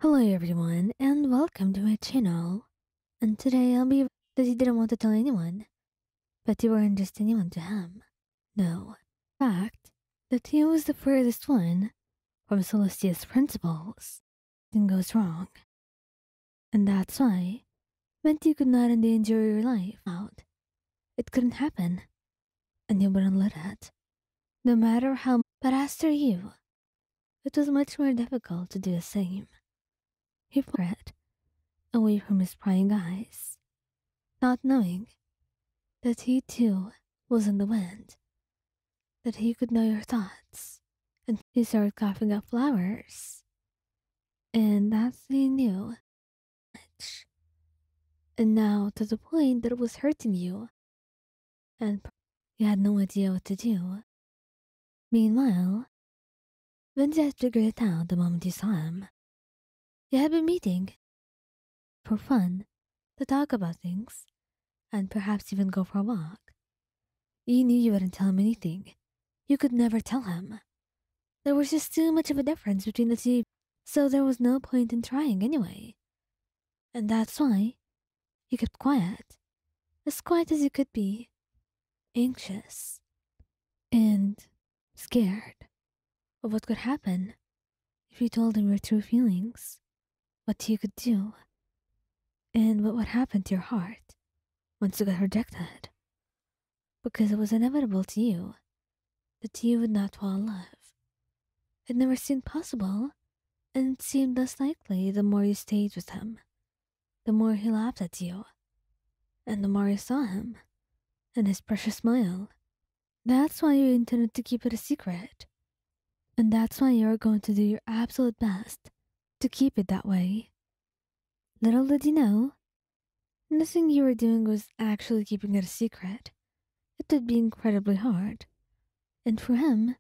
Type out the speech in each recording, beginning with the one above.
Hello everyone and welcome to my channel. And today I'll be that he didn't want to tell anyone, but you weren't just anyone to him. No. In fact, that he was the furthest one from Celestia's principles. Nothing goes wrong. And that's why Venti could not endanger your life out. It couldn't happen. And you wouldn't let it. No matter how but as for you, it was much more difficult to do the same. He fled away from his prying eyes, not knowing that he too was in the wind, that he could know your thoughts, and he started coughing up flowers. And that's when he knew much. And now to the point that it was hurting you, and you had no idea what to do. Meanwhile, Vince had figured it out the moment you saw him. You had been meeting for fun, to talk about things, and perhaps even go for a walk. You knew you wouldn't tell him anything. You could never tell him. There was just too much of a difference between the two, so there was no point in trying anyway. And that's why you kept quiet as you could be, anxious, and scared of what could happen if you told him your true feelings, what you could do, and what would happen to your heart once you got rejected. Because it was inevitable to you that you would not fall in love. It never seemed possible, and it seemed less likely the more you stayed with him, the more he laughed at you, and the more you saw him and his precious smile. That's why you intended to keep it a secret, and that's why you are going to do your absolute best to keep it that way. Little did you know, nothing you were doing was actually keeping it a secret. It would be incredibly hard, and for him,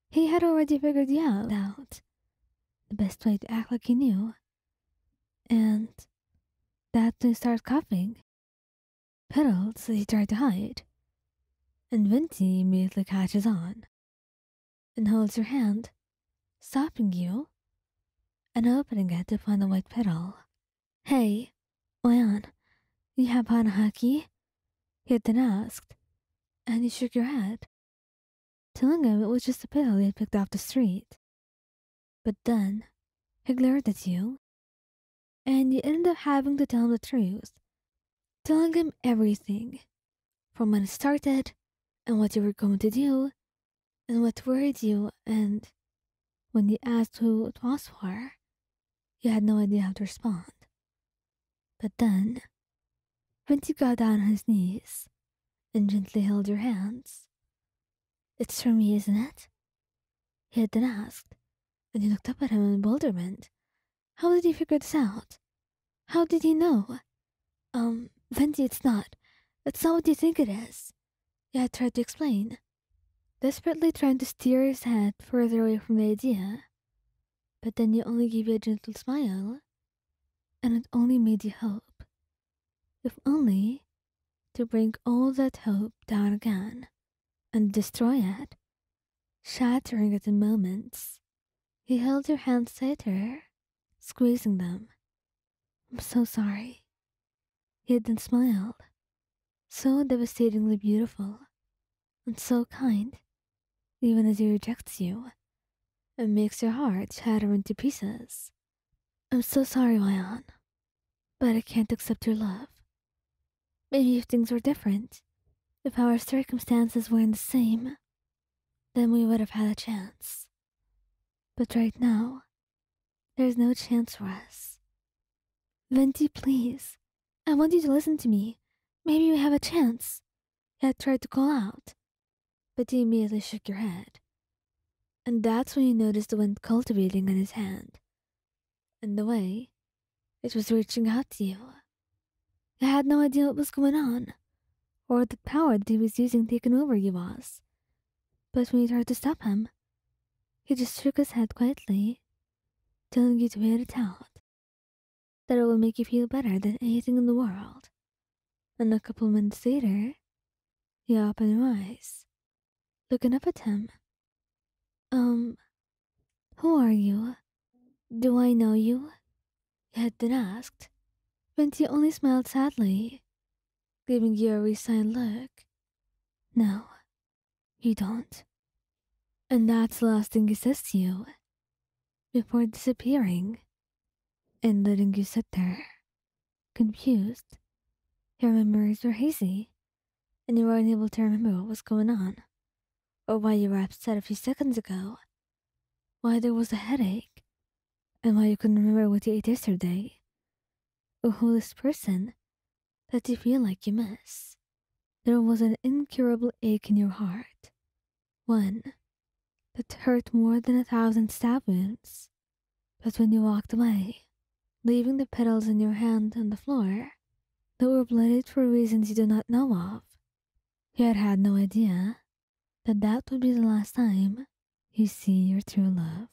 he had already figured you out the best way to act like he knew, and that to start coughing. Petals he tried to hide, and Vinci immediately catches on and holds your hand, stopping you and opening it to find the white petal. Hey, Oyan, you have Hanahaki? He had then asked, and you shook your head, telling him it was just a petal he had picked off the street. But then he glared at you, and you ended up having to tell him the truth, telling him everything, from when it started, and what you were going to do, and what worried you, and when you asked who it was for, you had no idea how to respond. But then, Vinci got down on his knees and gently held your hands. It's for me, isn't it? He had then asked, and you looked up at him in bewilderment. How did he figure this out? How did he know? Vinci, it's not. It's not what you think it is. You had tried to explain, desperately trying to steer his head further away from the idea. But then you only gave you a gentle smile, and it only made you hope. If only to bring all that hope down again and destroy it, shattering it in moments. He held your hands tighter, squeezing them. I'm so sorry. He had then smiled, so devastatingly beautiful and so kind, even as he rejects you and makes your heart shatter into pieces. I'm so sorry, Ryan, but I can't accept your love. Maybe if things were different, if our circumstances weren't the same, then we would have had a chance. But right now, there's no chance for us. Venti, please. I want you to listen to me. Maybe we have a chance. He had tried to call out, but you immediately shook your head. And that's when you noticed the wind cultivating on his hand, and the way it was reaching out to you. You had no idea what was going on, or the power that he was using taking over you was. But when you tried to stop him, he just shook his head quietly, telling you to wait it out, that it will make you feel better than anything in the world. And a couple minutes later, you opened your eyes, looking up at him. Who are you? Do I know you? he had then asked, Venti only smiled sadly, giving you a resigned look. No, you don't. And that's the last thing he says to you, before disappearing and letting you sit there, confused. Your memories were hazy, and you were unable to remember what was going on, or why you were upset a few seconds ago, why there was a headache, and why you couldn't remember what you ate yesterday, or who this person that you feel like you miss. There was an incurable ache in your heart, one that hurt more than 1,000 stab wounds. But when you walked away, leaving the petals in your hand on the floor that were blooded for reasons you do not know of, you had had no idea that that would be the last time you see your true love.